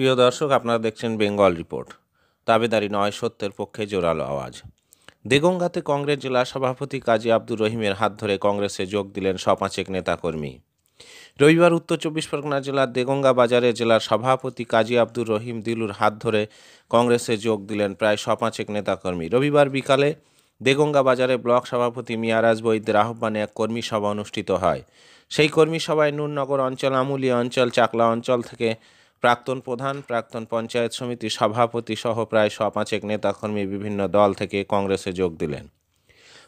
প্রিয় দর্শক, আপনারা দেখছেন বেঙ্গল রিপোর্ট। দাবিদারি নয়, সত্যের পক্ষে জোরালো আওয়াজ। দেগঙ্গাতে কংগ্রেস জেলা সভাপতি কাজী আব্দুর রহিমের হাত ধরে কংগ্রেসে যোগ দিলেন শপাঁচেক নেতাকর্মী। রবিবার উত্তর চব্বিশ পরগনা জেলার দেগঙ্গা বাজারে জেলার সভাপতি কাজী আব্দুর রহিম দিলুর হাত ধরে কংগ্রেসে যোগ দিলেন প্রায় শপাঁচেক নেতাকর্মী। রবিবার বিকালে দেগঙ্গা বাজারে ব্লক সভাপতি মিয়ারাজ বৈদ্যের আহ্বানে এক কর্মী সভা অনুষ্ঠিত হয়। সেই কর্মী সভায় নুরনগর অঞ্চল, আমুলিয়া অঞ্চল, চাকলা অঞ্চল থেকে প্রাক্তন প্রধান, প্রাক্তন পঞ্চায়েত সমিতি সভাপতি সহ প্রায় শপাঁচেক নেতাকর্মী বিভিন্ন দল থেকে কংগ্রেসে যোগ দিলেন।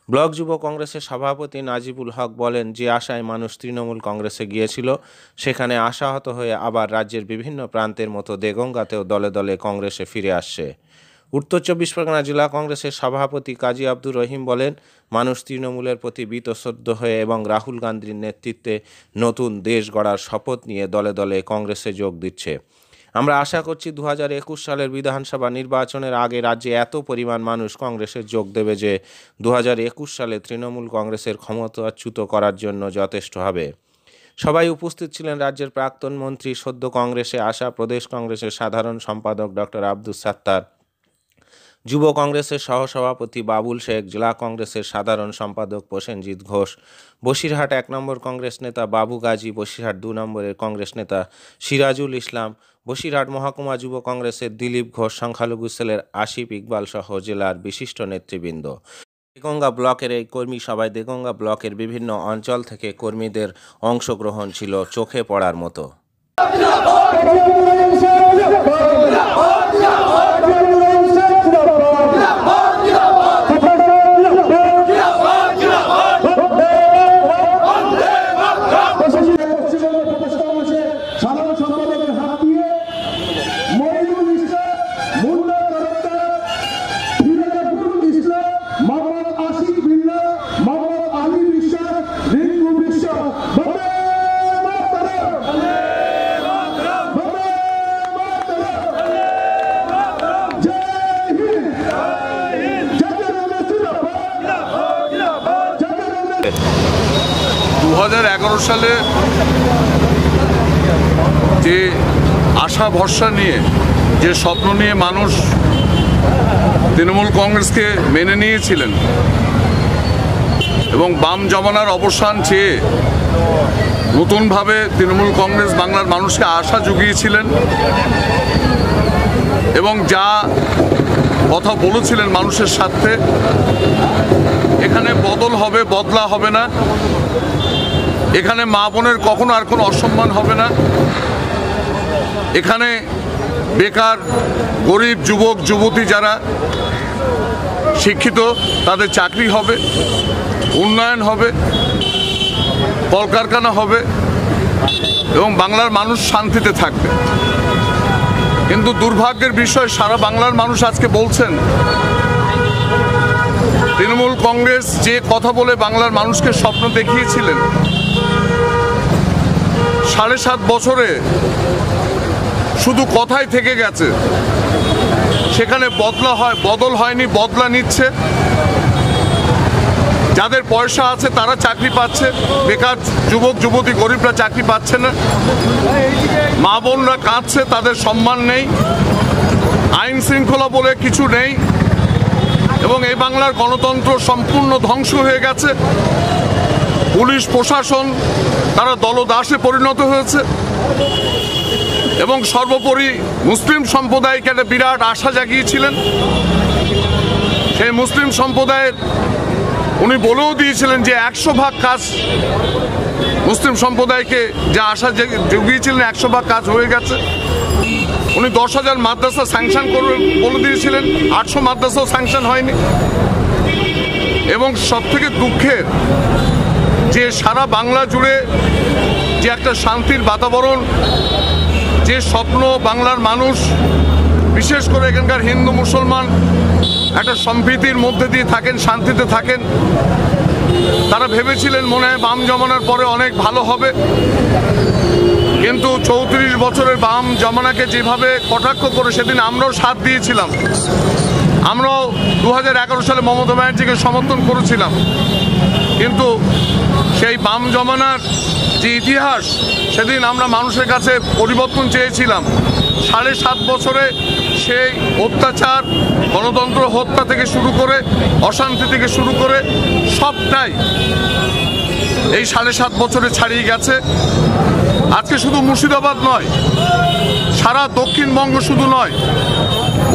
ব্লক যুব কংগ্রেসের সভাপতি নাজিবুল হক বলেন, যে আশায় মানুষ তৃণমূল কংগ্রেসে গিয়েছিল সেখানে আশাহত হয়ে আবার রাজ্যের বিভিন্ন প্রান্তের মতো দেগঙ্গাতেও দলে দলে কংগ্রেসে ফিরে আসছে। উত্তর চব্বিশ পরগনা জেলা কংগ্রেসের সভাপতি কাজী আব্দুর রহিম বলেন, মানুষ তৃণমূলের প্রতি বীতশ্রদ্ধ হয়ে এবং রাহুল গান্ধীর নেতৃত্বে নতুন দেশ গড়ার শপথ নিয়ে দলে দলে কংগ্রেসে যোগ দিচ্ছে। আমরা আশা করছি 2021 সালের বিধানসভা নির্বাচনের আগে রাজ্যে এত পরিমাণ মানুষ কংগ্রেসে যোগ দেবে যে 2021 সালে তৃণমূল কংগ্রেসের ক্ষমতাচ্যুত করার জন্য যথেষ্ট হবে। সবাই উপস্থিত ছিলেন রাজ্যের প্রাক্তন মন্ত্রী, সদ্য কংগ্রেসে আসা প্রদেশ কংগ্রেসের সাধারণ সম্পাদক ডক্টর আব্দুস সাত্তার, যুব কংগ্রেসের সহসভাপতি বাবুল শেখ, জেলা কংগ্রেসের সাধারণ সম্পাদক প্রসেনজিৎ ঘোষ, বসিরহাট 1 নম্বর কংগ্রেস নেতা বাবু গাজী, বসিরহাট 2 নম্বরের কংগ্রেস নেতা সিরাজুল ইসলাম, বসিরহাট মহকুমা যুব কংগ্রেসের দিলীপ ঘোষ, সংখ্যালঘু সেলের আসিফ ইকবাল সহ জেলার বিশিষ্ট নেতৃবৃন্দ। দেগঙ্গা ব্লকের এই কর্মী সভায় দেগঙ্গা ব্লকের বিভিন্ন অঞ্চল থেকে কর্মীদের অংশগ্রহণ ছিল চোখে পড়ার মতো। 2011 সালে যে আশা ভরসা নিয়ে, যে স্বপ্ন নিয়ে মানুষ তৃণমূল কংগ্রেসকে মেনে নিয়েছিলেন এবং বাম জমানার অবসান চেয়ে নতুনভাবে তৃণমূল কংগ্রেস বাংলার মানুষকে আশা জুগিয়েছিলেন এবং যা কথা বলেছিলেন মানুষের সাথে, এখানে বদল হবে, বদলা হবে না, এখানে মা বোনের কখনো আর কোনো অসম্মান হবে না, এখানে বেকার গরিব যুবক যুবতী যারা শিক্ষিত তাদের চাকরি হবে, উন্নয়ন হবে, কলকারখানা হবে এবং বাংলার মানুষ শান্তিতে থাকবে। কিন্তু দুর্ভাগ্যের বিষয়, সারা বাংলার মানুষ আজকে বলছেন তৃণমূল কংগ্রেস যে কথা বলে বাংলার মানুষকে স্বপ্ন দেখিয়েছিলেন, 7.5 বছরে শুধু কথাই থেকে গেছে, সেখানে বদল হয়নি, বদলা নিচ্ছে। যাদের পয়সা আছে তারা চাকরি পাচ্ছে, বেকার যুবক যুবতী গরিবরা চাকরি পাচ্ছে না, মা বোনরা কাঁদছে, তাদের সম্মান নেই, আইন শৃঙ্খলা বলে কিছু নেই এবং এই বাংলার গণতন্ত্র সম্পূর্ণ ধ্বংস হয়ে গেছে। পুলিশ প্রশাসন তারা দলদাসে পরিণত হয়েছে এবং সর্বোপরি মুসলিম সম্প্রদায়কে একটা বিরাট আশা জাগিয়েছিলেন। সেই মুসলিম সম্প্রদায়ের উনি বলেও দিয়েছিলেন যে 100 ভাগ কাজ মুসলিম সম্প্রদায়কে যা আশা জুগিয়েছিলেন 100 ভাগ কাজ হয়ে গেছে। উনি 10,000 মাদ্রাসা স্যাংশন করবেন বলে দিয়েছিলেন, 800 মাদ্রাসাও স্যাংশন হয়নি। এবং সবথেকে দুঃখের যে সারা বাংলা জুড়ে যে একটা শান্তির বাতাবরণ, যে স্বপ্ন বাংলার মানুষ, বিশেষ করে এখানকার হিন্দু মুসলমান একটা সম্প্রীতির মধ্যে দিয়ে থাকেন, শান্তিতে থাকেন, তারা ভেবেছিলেন মনে হয় বাম জমানার পরে অনেক ভালো হবে। কিন্তু 34 বছরের বাম জমানাকে যেভাবে কটাক্ষ করে সেদিন আমরাও সাথ দিয়েছিলাম, আমরাও 2011 সালে মমতা ব্যানার্জিকে সমর্থন করেছিলাম, কিন্তু সেই বাম জমানার যে ইতিহাস, সেদিন আমরা মানুষের কাছে পরিবর্তন চেয়েছিলাম। 7.5 বছরে সেই অত্যাচার, গণতন্ত্র হত্যা থেকে শুরু করে অশান্তি থেকে শুরু করে সবটাই এই 7.5 বছরে ছাড়িয়ে গেছে। আজকে শুধু মুর্শিদাবাদ নয়, সারা দক্ষিণবঙ্গ শুধু নয়,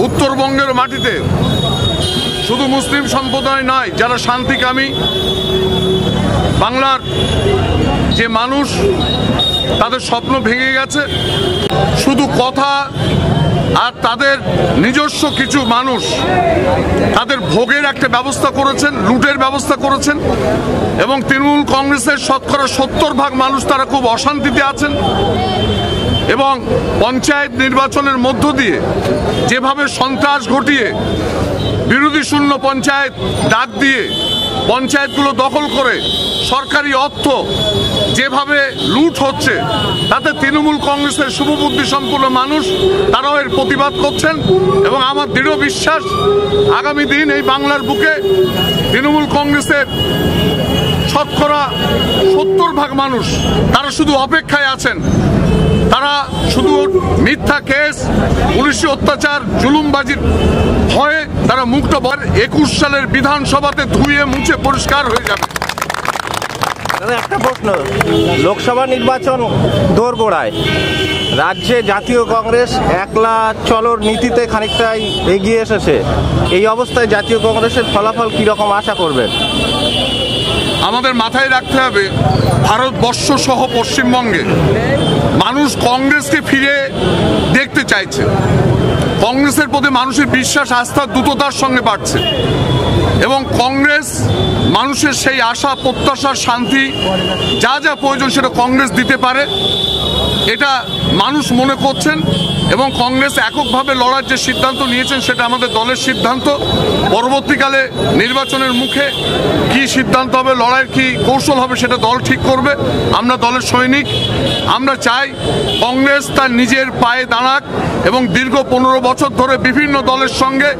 উত্তরবঙ্গের মাটিতে শুধু মুসলিম সম্প্রদায় নয়, যারা শান্তিকামী বাংলার যে মানুষ, তাদের স্বপ্ন ভেঙে গেছে। শুধু কথা আর তাদের নিজস্ব কিছু মানুষ তাদের ভোগের একটা ব্যবস্থা করেছেন, লুটের ব্যবস্থা করেছেন, এবং তৃণমূল কংগ্রেসের শতকরা 70% মানুষ তারা খুব অশান্তিতে আছেন। এবং পঞ্চায়েত নির্বাচনের মধ্য দিয়ে যেভাবে সন্ত্রাস ঘটিয়ে বিরোধী শূন্য পঞ্চায়েত ডাক দিয়ে পঞ্চায়েতগুলো দখল করে সরকারি অর্থ যেভাবে লুট হচ্ছে, তাতে তৃণমূল কংগ্রেসের শুভবুদ্ধি সম্পন্ন মানুষ তারাও এর প্রতিবাদ করছেন। এবং আমার দৃঢ় বিশ্বাস আগামী দিন এই বাংলার বুকে তৃণমূল কংগ্রেসের শতকরা 70% মানুষ তারা শুধু অপেক্ষায় আছেন। তারা শুধু মিথ্যা কেস, পুলিশি অত্যাচার, জুলুমবাজির ভয়ে তারা মুক্ত। 21 সালের বিধানসভাতে ধুয়ে মুছে পরিষ্কার হয়ে যাবে। একটা প্রশ্ন, লোকসভা নির্বাচন দোরগোড়ায়, রাজ্যে জাতীয় কংগ্রেস একলা চলোর নীতিতে খানিকটাই এগিয়ে এসেছে। এই অবস্থায় জাতীয় কংগ্রেসের ফলাফল কীরকম আশা করবেন? আমাদের মাথায় রাখতে হবে, ভারতবর্ষ সহ পশ্চিমবঙ্গে মানুষ কংগ্রেসকে ফিরে দেখতে চাইছে। কংগ্রেসের প্রতি মানুষের বিশ্বাস, আস্থা দ্রুততার সঙ্গে বাড়ছে, এবং কংগ্রেস মানুষের সেই আশা, প্রত্যাশা, শান্তি যা যা প্রয়োজন সেটা কংগ্রেস দিতে পারে, এটা মানুষ মনে করছেন। এবং কংগ্রেস এককভাবে লড়ার যে সিদ্ধান্ত নিয়েছেন সেটা আমাদের দলের সিদ্ধান্ত। পরবর্তীকালে নির্বাচনের মুখে কি সিদ্ধান্ত হবে, লড়াইয়ের কি কৌশল হবে, সেটা দল ঠিক করবে। আমরা দলের সৈনিক। আমরা চাই কংগ্রেস তার নিজের পায়ে দাঁড়াক এবং দীর্ঘ 15 বছর ধরে বিভিন্ন দলের সঙ্গে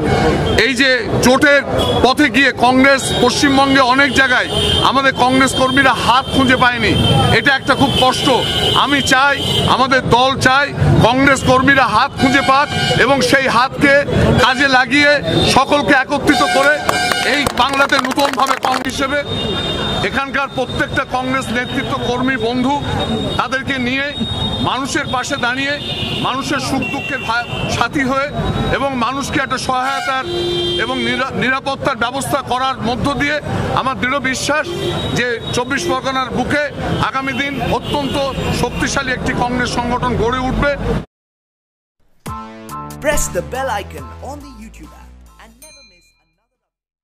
এই যে জোটের পথে গিয়ে কংগ্রেস পশ্চিমবঙ্গে অনেক জায়গায় আমাদের কংগ্রেস কর্মীরা হাত খুঁজে পায়নি। এটা একটা খুব কষ্ট। আমি চাই, আমাদের দল চায় কংগ্রেস কর্মীরা হাত খুঁজে পাক এবং সেই হাতকে কাজে লাগিয়ে সকলকে একত্রিত করে এই বাংলাতে নতুনভাবে কংগ্রেস হিসেবে এখানকার প্রত্যেকটা কংগ্রেস নেতৃত্ব, কর্মী, বন্ধু তাদেরকে নিয়ে মানুষের পাশে দাঁড়িয়ে মানুষের সুখ দুঃখের সাথী হয়ে এবং মানুষকে একটা সহায়তার এবং নিরাপত্তার ব্যবস্থা করার মধ্য দিয়ে আমার দৃঢ় বিশ্বাস যে 24 পরগনার বুকে আগামী দিন অত্যন্ত শক্তিশালী একটি কংগ্রেস সংগঠন গড়ে উঠবে। Press the bell icon on the YouTube app